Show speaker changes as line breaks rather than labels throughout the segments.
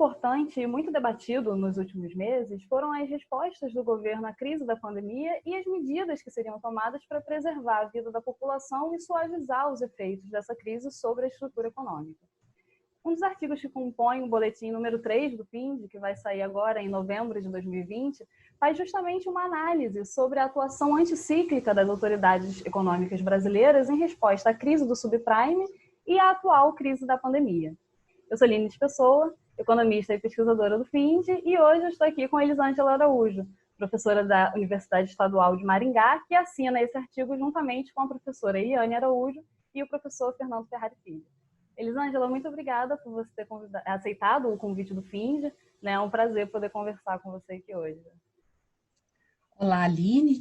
importante e muito debatido nos últimos meses foram as respostas do governo à crise da pandemia e as medidas que seriam tomadas para preservar a vida da população e suavizar os efeitos dessa crise sobre a estrutura econômica. Um dos artigos que compõe o boletim número 3 do PIND, que vai sair agora em novembro de 2020, faz justamente uma análise sobre a atuação anticíclica das autoridades econômicas brasileiras em resposta à crise do subprime e à atual crise da pandemia. Eu sou Lines Pessoa, economista e pesquisadora do PIND, e hoje eu estou aqui com Elisângela Araújo, professora da Universidade Estadual de Maringá, que assina esse artigo juntamente com a professora Eliane Araújo e o professor Fernando Ferrari Filho. Elisângela, muito obrigada por você ter aceitado o convite do PIND. É um prazer poder conversar com você aqui hoje.
Olá, Aline.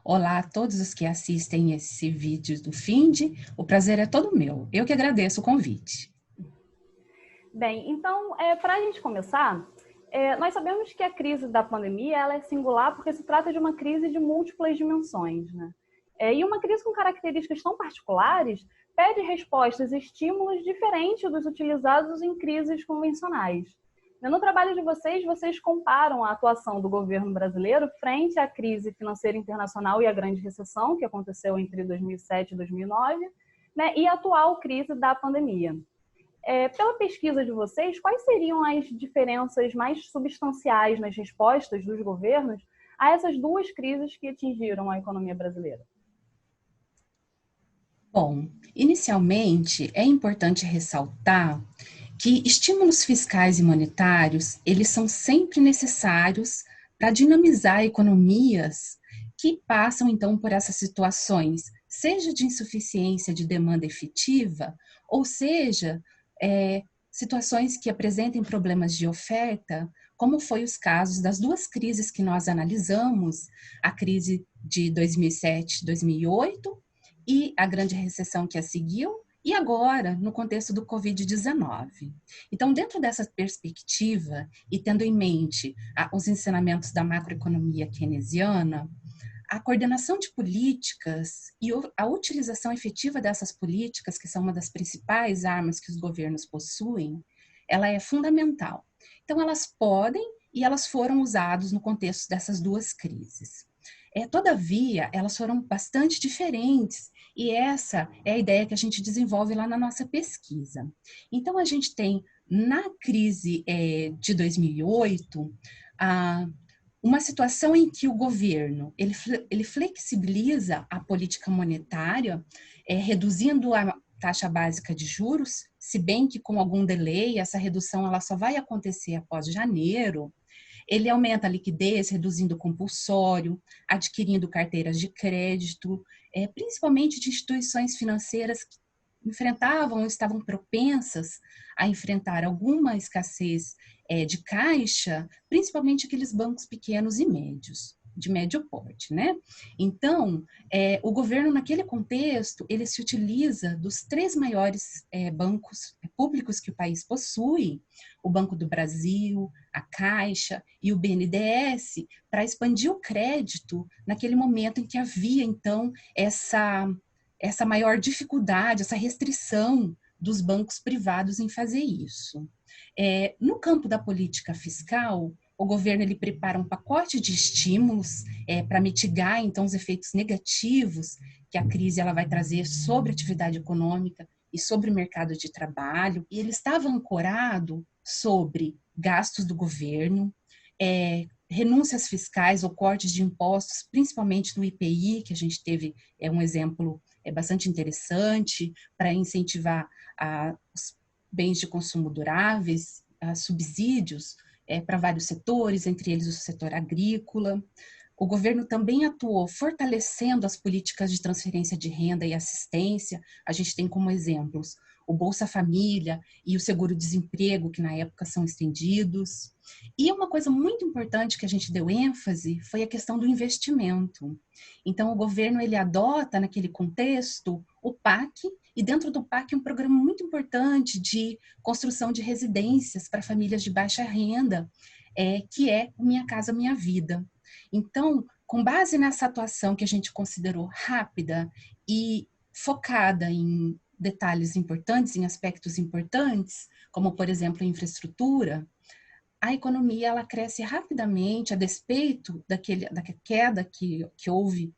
Olá a todos os que assistem esse vídeo do PIND. O prazer é todo meu. Eu que agradeço o convite.
Bem, então, para a gente começar, nós sabemos que a crise da pandemia ela é singular porque se trata de uma crise de múltiplas dimensões, né? E uma crise com características tão particulares pede respostas e estímulos diferentes dos utilizados em crises convencionais. No trabalho de vocês comparam a atuação do governo brasileiro frente à crise financeira internacional e à grande recessão, que aconteceu entre 2007 e 2009, né, e a atual crise da pandemia. Pela pesquisa de vocês, quais seriam as diferenças mais substanciais nas respostas dos governos a essas duas crises que atingiram a economia brasileira?
Bom, inicialmente é importante ressaltar que estímulos fiscais e monetários, eles são sempre necessários para dinamizar economias que passam, então, por essas situações, seja de insuficiência de demanda efetiva, ou seja, situações que apresentem problemas de oferta, como foi os casos das duas crises que nós analisamos, a crise de 2007, 2008, e a grande recessão que a seguiu, e agora, no contexto do Covid-19. Então, dentro dessa perspectiva, e tendo em mente os ensinamentos da macroeconomia keynesiana, a coordenação de políticas e a utilização efetiva dessas políticas, que são uma das principais armas que os governos possuem, ela é fundamental. Então, elas podem e elas foram usadas no contexto dessas duas crises. Todavia, elas foram bastante diferentes e essa é a ideia que a gente desenvolve lá na nossa pesquisa. Então, a gente tem, na crise de 2008, uma situação em que o governo ele flexibiliza a política monetária, reduzindo a taxa básica de juros, se bem que com algum delay, essa redução ela só vai acontecer após janeiro. Ele aumenta a liquidez, reduzindo o compulsório, adquirindo carteiras de crédito, principalmente de instituições financeiras que enfrentavam ou estavam propensas a enfrentar alguma escassez de caixa, principalmente aqueles bancos pequenos e médios, de médio porte, né? Então, o governo, naquele contexto, ele se utiliza dos três maiores bancos públicos que o país possui, o Banco do Brasil, a Caixa e o BNDES, para expandir o crédito naquele momento em que havia, então, essa maior dificuldade, essa restrição dos bancos privados em fazer isso. No campo da política fiscal, o governo ele prepara um pacote de estímulos para mitigar, então, os efeitos negativos que a crise ela vai trazer sobre a atividade econômica e sobre o mercado de trabalho. E ele estava ancorado sobre gastos do governo, renúncias fiscais ou cortes de impostos, principalmente no IPI, que a gente teve um exemplo bastante interessante para incentivar os bens de consumo duráveis, subsídios para vários setores, entre eles o setor agrícola. O governo também atuou fortalecendo as políticas de transferência de renda e assistência. A gente tem como exemplos o Bolsa Família e o seguro-desemprego, que na época são estendidos. E uma coisa muito importante que a gente deu ênfase foi a questão do investimento. Então, o governo ele adota, naquele contexto, o PAC, e dentro do PAC um programa muito importante de construção de residências para famílias de baixa renda, que é o Minha Casa Minha Vida. Então, com base nessa atuação que a gente considerou rápida e focada em detalhes importantes, em aspectos importantes, como, por exemplo, a infraestrutura, a economia ela cresce rapidamente, a despeito da queda que houve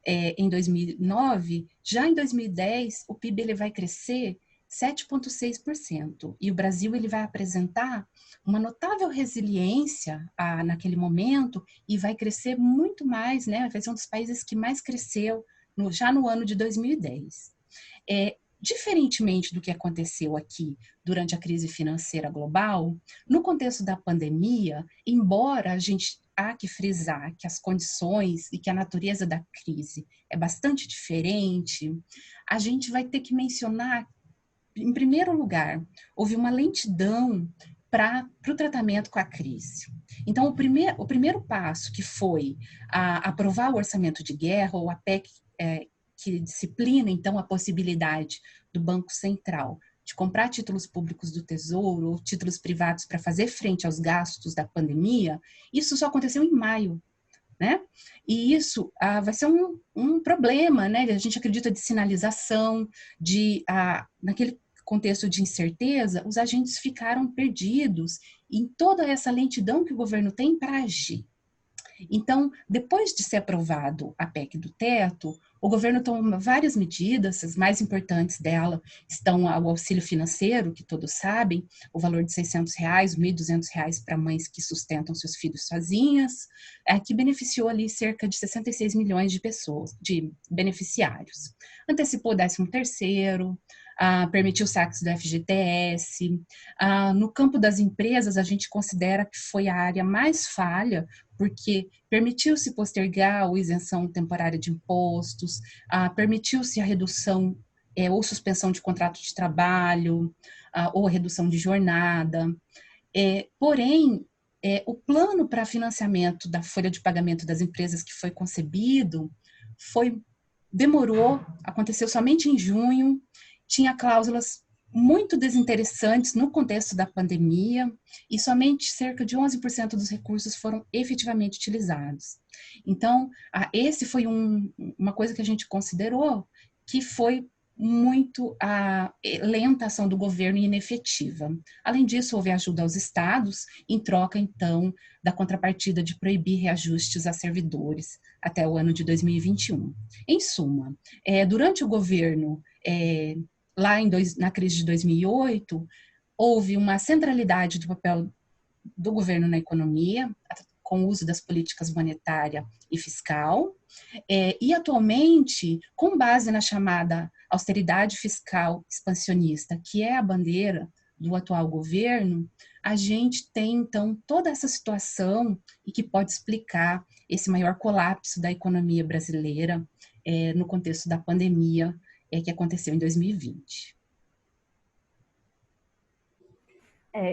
em 2009, já em 2010, o PIB ele vai crescer 7,6%. E o Brasil ele vai apresentar uma notável resiliência naquele momento e vai crescer muito mais, né? Vai ser um dos países que mais cresceu já no ano de 2010. Diferentemente do que aconteceu aqui durante a crise financeira global, no contexto da pandemia, embora há que frisar que as condições e que a natureza da crise é bastante diferente, a gente vai ter que mencionar, em primeiro lugar, houve uma lentidão para o tratamento com a crise. Então, o primeiro passo, que foi aprovar o orçamento de guerra, ou a PEC, que disciplina, então, a possibilidade do Banco Central de comprar títulos públicos do Tesouro ou títulos privados para fazer frente aos gastos da pandemia, isso só aconteceu em maio, né? E isso vai ser um problema, né? A gente acredita de sinalização, naquele contexto de incerteza, os agentes ficaram perdidos em toda essa lentidão que o governo tem para agir. Então, depois de ser aprovado a PEC do teto, o governo toma várias medidas, as mais importantes dela estão o auxílio financeiro, que todos sabem, o valor de R$600, R$1.200 para mães que sustentam seus filhos sozinhas, que beneficiou ali cerca de 66 milhões de pessoas, de beneficiários. Antecipou o 13º, permitiu saques do FGTS. No campo das empresas, a gente considera que foi a área mais falha, porque permitiu-se postergar a isenção temporária de impostos, permitiu-se a redução ou suspensão de contrato de trabalho, ou a redução de jornada. Porém, o plano para financiamento da folha de pagamento das empresas que foi concebido demorou, aconteceu somente em junho, tinha cláusulas muito desinteressantes no contexto da pandemia e somente cerca de 11% dos recursos foram efetivamente utilizados. Então, esse foi uma coisa que a gente considerou que foi muito lenta a ação do governo e inefetiva. Além disso, houve ajuda aos estados, em troca, então, da contrapartida de proibir reajustes a servidores até o ano de 2021. Em suma, durante o governo, na crise de 2008, houve uma centralidade do papel do governo na economia, com o uso das políticas monetária e fiscal, e atualmente, com base na chamada austeridade fiscal expansionista, que é a bandeira do atual governo, a gente tem, então, toda essa situação e que pode explicar esse maior colapso da economia brasileira no contexto da pandemia que aconteceu em 2020.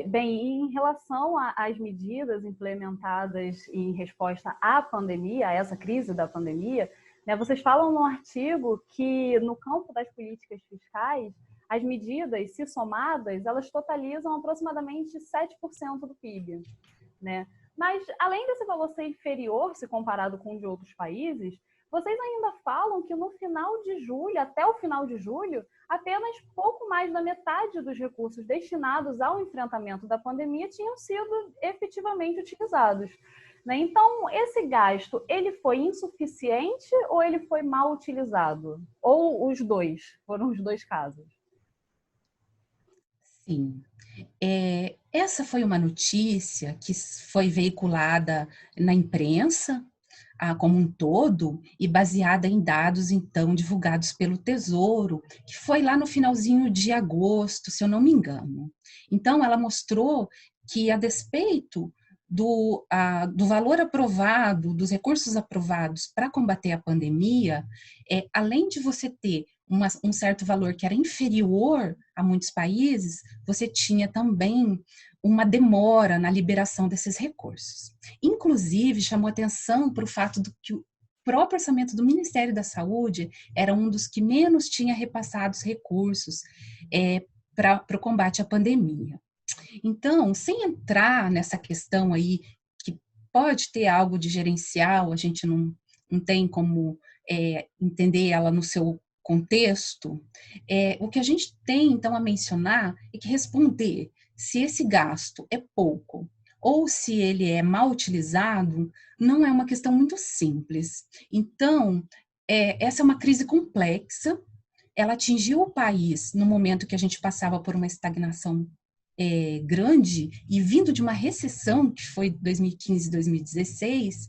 Bem, em relação às medidas implementadas em resposta à pandemia, a essa crise da pandemia, né, vocês falam no artigo que no campo das políticas fiscais, as medidas, se somadas, elas totalizam aproximadamente 7% do PIB, né? Mas, além desse valor ser inferior, se comparado com o de outros países, vocês ainda falam que no final de julho, até o final de julho, apenas pouco mais da metade dos recursos destinados ao enfrentamento da pandemia tinham sido efetivamente utilizados. Né? Então, esse gasto, ele foi insuficiente ou ele foi mal utilizado? Ou os dois? Foram os dois casos?
Sim. Essa foi uma notícia que foi veiculada na imprensa como um todo e baseada em dados, então, divulgados pelo Tesouro, que foi lá no finalzinho de agosto, se eu não me engano. Então, ela mostrou que, a despeito do valor aprovado, dos recursos aprovados para combater a pandemia, além de você ter um certo valor que era inferior a muitos países, você tinha também uma demora na liberação desses recursos. Inclusive, chamou atenção para o fato de que o próprio orçamento do Ministério da Saúde era um dos que menos tinha repassados recursos para o combate à pandemia. Então, sem entrar nessa questão aí, que pode ter algo de gerencial, a gente não tem como entender ela no seu contexto, o que a gente tem, então, a mencionar é que responder se esse gasto é pouco ou se ele é mal utilizado, não é uma questão muito simples. Então, essa é uma crise complexa, ela atingiu o país no momento que a gente passava por uma estagnação grande e vindo de uma recessão, que foi 2015 e 2016,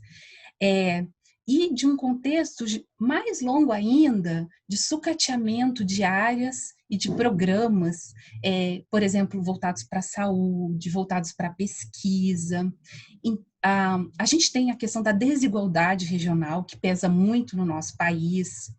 e de um contexto mais longo ainda de sucateamento de áreas e de programas, por exemplo, voltados para a saúde, voltados para a pesquisa. A gente tem a questão da desigualdade regional, que pesa muito no nosso país,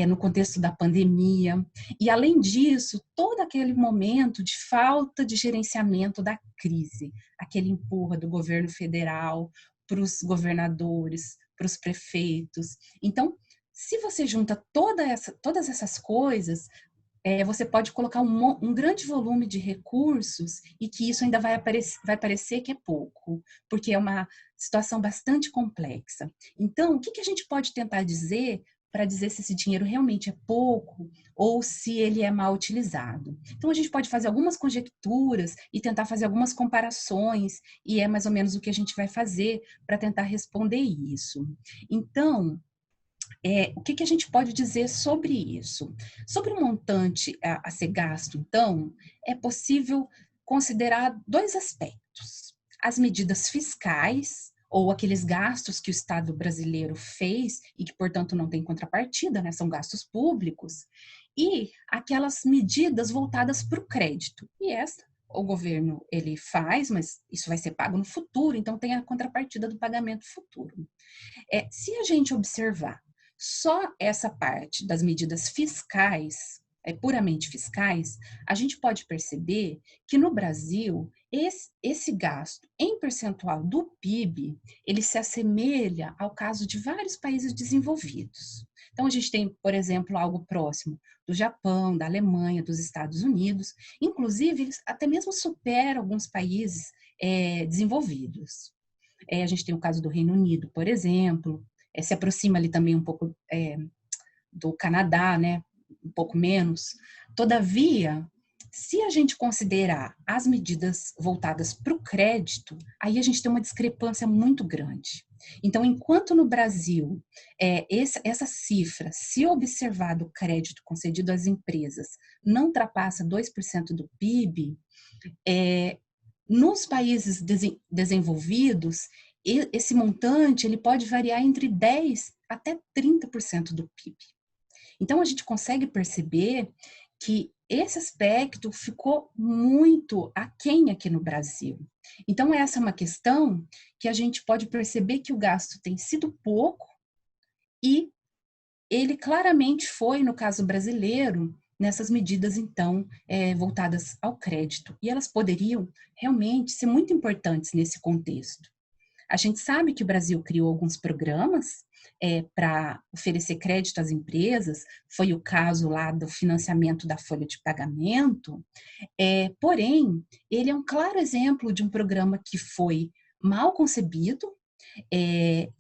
no contexto da pandemia. E, além disso, todo aquele momento de falta de gerenciamento da crise, aquele empurra do governo federal para os governadores, para os prefeitos. Então, se você junta todas essas coisas, você pode colocar um grande volume de recursos e que isso ainda vai parecer que é pouco, porque é uma situação bastante complexa. Então, o que a gente pode tentar dizer para dizer se esse dinheiro realmente é pouco ou se ele é mal utilizado? Então, a gente pode fazer algumas conjecturas e tentar fazer algumas comparações, e é mais ou menos o que a gente vai fazer para tentar responder isso. Então, o que a gente pode dizer sobre isso? Sobre o montante a ser gasto, então, é possível considerar dois aspectos: as medidas fiscais, ou aqueles gastos que o Estado brasileiro fez e que, portanto, não tem contrapartida, né? São gastos públicos, e aquelas medidas voltadas para o crédito. E essa o governo ele faz, mas isso vai ser pago no futuro, então tem a contrapartida do pagamento futuro. Se a gente observar só essa parte das medidas fiscais, puramente fiscais, a gente pode perceber que no Brasil, esse gasto em percentual do PIB, ele se assemelha ao caso de vários países desenvolvidos. Então, a gente tem, por exemplo, algo próximo do Japão, da Alemanha, dos Estados Unidos, inclusive, eles até mesmo superam alguns países desenvolvidos. A gente tem o caso do Reino Unido, por exemplo, se aproxima ali também um pouco do Canadá, né? Um pouco menos. Todavia, se a gente considerar as medidas voltadas para o crédito, aí a gente tem uma discrepância muito grande. Então, enquanto no Brasil, essa cifra, se observar do crédito concedido às empresas, não ultrapassa 2% do PIB, nos países desenvolvidos, esse montante ele pode variar entre 10% até 30% do PIB. Então, a gente consegue perceber que esse aspecto ficou muito aquém aqui no Brasil. Então, essa é uma questão que a gente pode perceber que o gasto tem sido pouco e ele claramente foi, no caso brasileiro, nessas medidas, então, voltadas ao crédito. E elas poderiam realmente ser muito importantes nesse contexto. A gente sabe que o Brasil criou alguns programas para oferecer crédito às empresas, foi o caso lá do financiamento da folha de pagamento, porém, ele é um claro exemplo de um programa que foi mal concebido,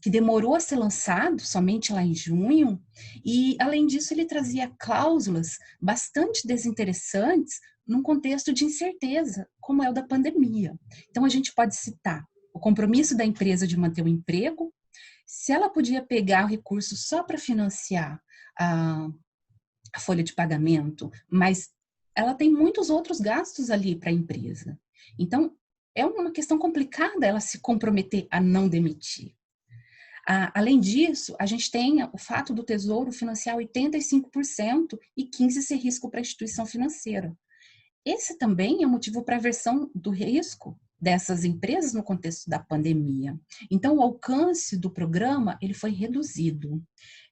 que demorou a ser lançado somente lá em junho, e, além disso, ele trazia cláusulas bastante desinteressantes num contexto de incerteza, como é o da pandemia. Então, a gente pode citar o compromisso da empresa de manter o emprego, se ela podia pegar o recurso só para financiar a folha de pagamento, mas ela tem muitos outros gastos ali para a empresa. Então, é uma questão complicada ela se comprometer a não demitir. Além disso, a gente tem o fato do Tesouro financiar 85% e 15% ser risco para a instituição financeira. Esse também é um motivo para aversão do risco dessas empresas no contexto da pandemia. Então, o alcance do programa ele foi reduzido.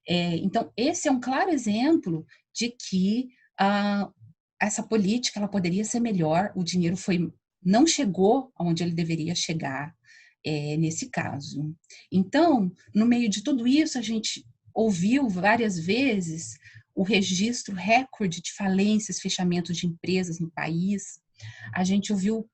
Então, esse é um claro exemplo de que essa política ela poderia ser melhor, o dinheiro não chegou aonde ele deveria chegar nesse caso. Então, no meio de tudo isso, a gente ouviu várias vezes o registro recorde de falências, fechamentos de empresas no país. A gente ouviu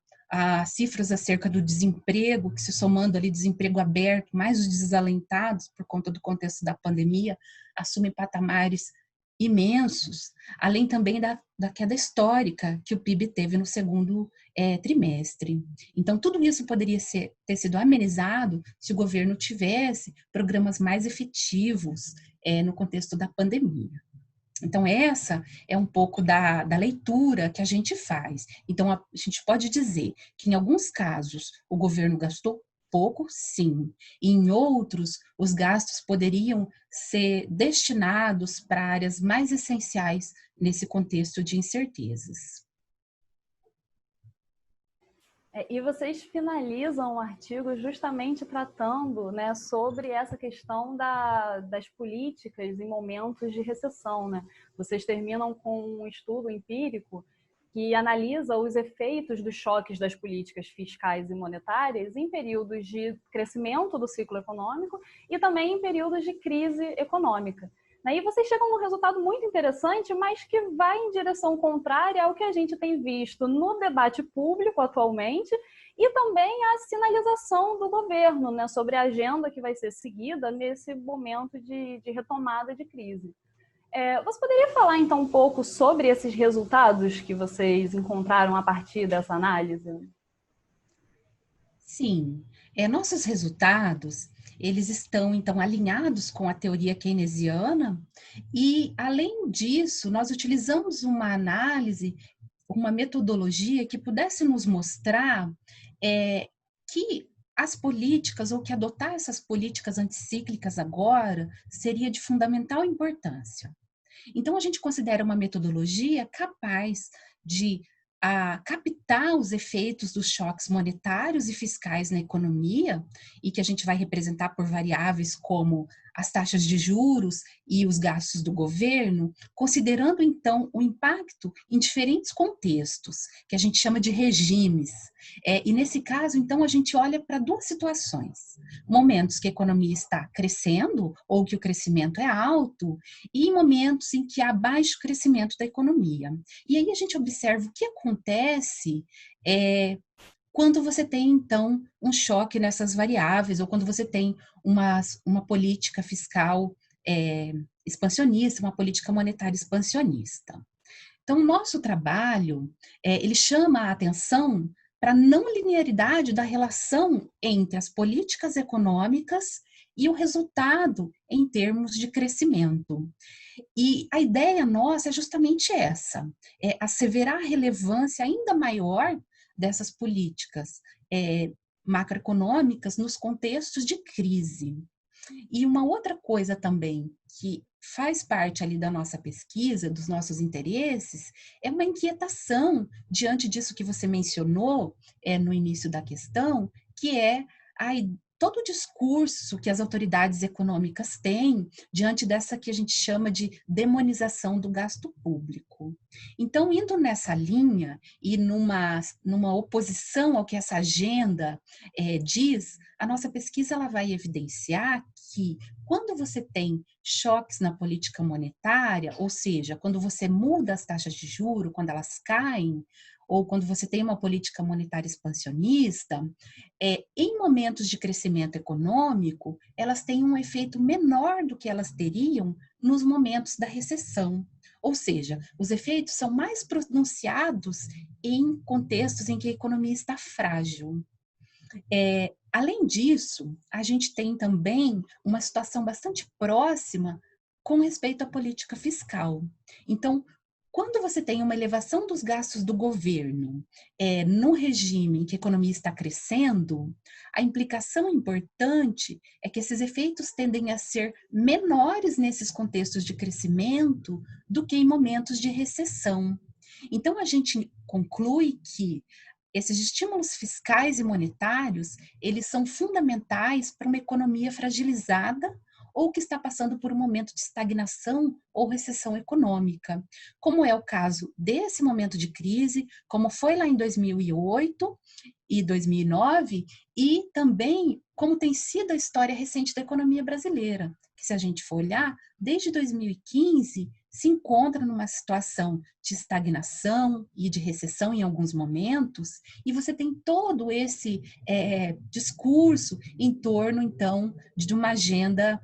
cifras acerca do desemprego, que se somando ali desemprego aberto, mais os desalentados por conta do contexto da pandemia, assumem patamares imensos, além também da queda histórica que o PIB teve no segundo trimestre. Então, tudo isso poderia ter sido amenizado se o governo tivesse programas mais efetivos no contexto da pandemia. Então, essa é um pouco da leitura que a gente faz. Então, a gente pode dizer que, em alguns casos, o governo gastou pouco, sim. E, em outros, os gastos poderiam ser destinados para áreas mais essenciais nesse contexto de incertezas.
E vocês finalizam o artigo justamente tratando, né, sobre essa questão das políticas em momentos de recessão, né? Vocês terminam com um estudo empírico que analisa os efeitos dos choques das políticas fiscais e monetárias em períodos de crescimento do ciclo econômico e também em períodos de crise econômica. E vocês chegam a um resultado muito interessante, mas que vai em direção contrária ao que a gente tem visto no debate público atualmente e também a sinalização do governo, né, sobre a agenda que vai ser seguida nesse momento de retomada de crise. Você poderia falar, então, um pouco sobre esses resultados que vocês encontraram a partir dessa análise?
Sim, nossos resultados, eles estão, então, alinhados com a teoria keynesiana e, além disso, nós utilizamos uma análise, uma metodologia que pudesse nos mostrar que as políticas, ou que adotar essas políticas anticíclicas agora, seria de fundamental importância. Então, a gente considera uma metodologia capaz de captar os efeitos dos choques monetários e fiscais na economia, e que a gente vai representar por variáveis como as taxas de juros e os gastos do governo, considerando, então, o impacto em diferentes contextos, que a gente chama de regimes. E, nesse caso, então, a gente olha para duas situações. Momentos que a economia está crescendo, ou que o crescimento é alto, e momentos em que há baixo crescimento da economia. E aí a gente observa o que acontece quando você tem, então, um choque nessas variáveis, ou quando você tem uma política fiscal expansionista, uma política monetária expansionista. Então, o nosso trabalho, ele chama a atenção para a não linearidade da relação entre as políticas econômicas e o resultado em termos de crescimento. E a ideia nossa é justamente essa, asseverar a relevância ainda maior dessas políticas macroeconômicas nos contextos de crise. E uma outra coisa também que faz parte ali da nossa pesquisa, dos nossos interesses, é uma inquietação diante disso que você mencionou no início da questão, que é todo o discurso que as autoridades econômicas têm diante dessa que a gente chama de demonização do gasto público. Então, indo nessa linha e numa oposição ao que essa agenda diz, a nossa pesquisa ela vai evidenciar que quando você tem choques na política monetária, ou seja, quando você muda as taxas de juros, quando elas caem, ou quando você tem uma política monetária expansionista, em momentos de crescimento econômico, elas têm um efeito menor do que elas teriam nos momentos da recessão. Ou seja, os efeitos são mais pronunciados em contextos em que a economia está frágil. Além disso, a gente tem também uma situação bastante próxima com respeito à política fiscal. Então, quando você tem uma elevação dos gastos do governo no regime em que a economia está crescendo, a implicação importante é que esses efeitos tendem a ser menores nesses contextos de crescimento do que em momentos de recessão. Então, a gente conclui que esses estímulos fiscais e monetários, eles são fundamentais para uma economia fragilizada ou que está passando por um momento de estagnação ou recessão econômica, como é o caso desse momento de crise, como foi lá em 2008 e 2009, e também como tem sido a história recente da economia brasileira, que se a gente for olhar, desde 2015, se encontra numa situação de estagnação e de recessão em alguns momentos, e você tem todo esse discurso em torno, então, de uma agenda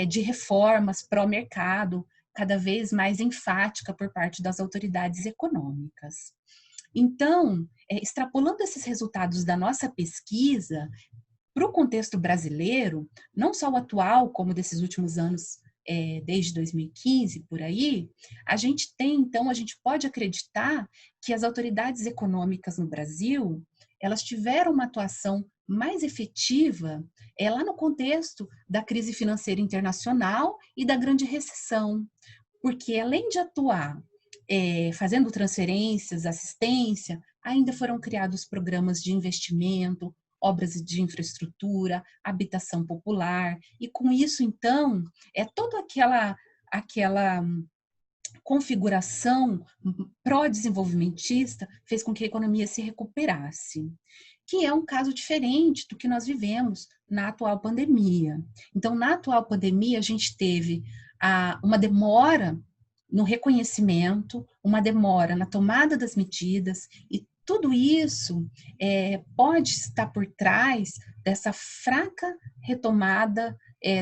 de reformas pró-mercado, cada vez mais enfática por parte das autoridades econômicas. Então, extrapolando esses resultados da nossa pesquisa para o contexto brasileiro, não só o atual, como desses últimos anos, desde 2015, por aí, a gente pode acreditar que as autoridades econômicas no Brasil, elas tiveram uma atuação mais efetiva lá no contexto da crise financeira internacional e da grande recessão, porque além de atuar fazendo transferências, assistência, ainda foram criados programas de investimento, obras de infraestrutura, habitação popular, e com isso, então, toda aquela configuração pró-desenvolvimentista fez com que a economia se recuperasse, que é um caso diferente do que nós vivemos na atual pandemia. Então, na atual pandemia, a gente teve uma demora no reconhecimento, uma demora na tomada das medidas, e tudo isso pode estar por trás dessa fraca retomada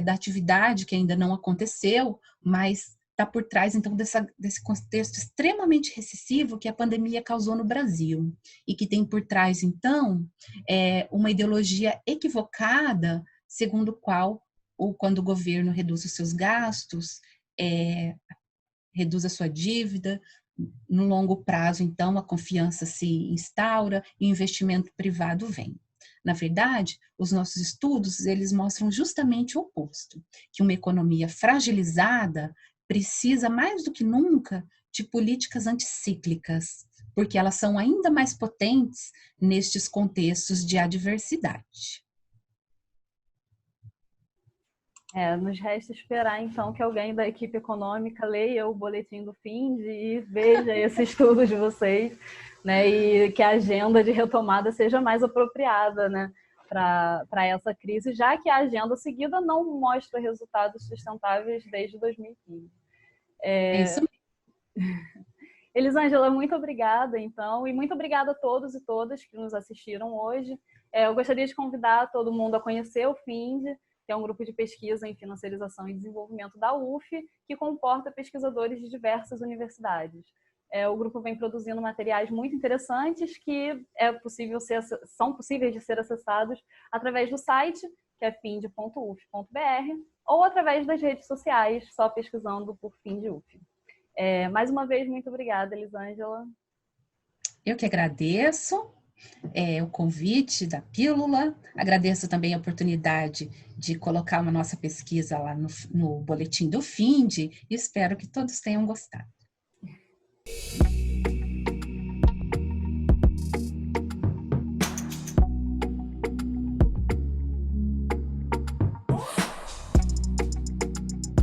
da atividade, que ainda não aconteceu, mas está por trás, então, desse contexto extremamente recessivo que a pandemia causou no Brasil, e que tem por trás, então, uma ideologia equivocada, segundo qual, quando o governo reduz os seus gastos, reduz a sua dívida, no longo prazo, então, a confiança se instaura e o investimento privado vem. Na verdade, os nossos estudos, eles mostram justamente o oposto, que uma economia fragilizada precisa mais do que nunca de políticas anticíclicas, porque elas são ainda mais potentes nestes contextos de adversidade.
Nos resta esperar, então, que alguém da equipe econômica leia o boletim do FINDE e veja esse estudo de vocês, né, e que a agenda de retomada seja mais apropriada, né, para essa crise, já que a agenda seguida não mostra resultados sustentáveis desde 2015.
Isso.
Elisângela, muito obrigada, então, e muito obrigada a todos e todas que nos assistiram hoje. Eu gostaria de convidar todo mundo a conhecer o FINDE, que é um grupo de pesquisa em financiarização e desenvolvimento da UF, que comporta pesquisadores de diversas universidades. O grupo vem produzindo materiais muito interessantes que são possíveis de ser acessados através do site, que é finde.uf.br, ou através das redes sociais, só pesquisando por FINDE-UF. Mais uma vez, muito obrigada, Elisângela.
Eu que agradeço o convite da Pílula, agradeço também a oportunidade de colocar uma nossa pesquisa lá no boletim do FINDE e espero que todos tenham gostado.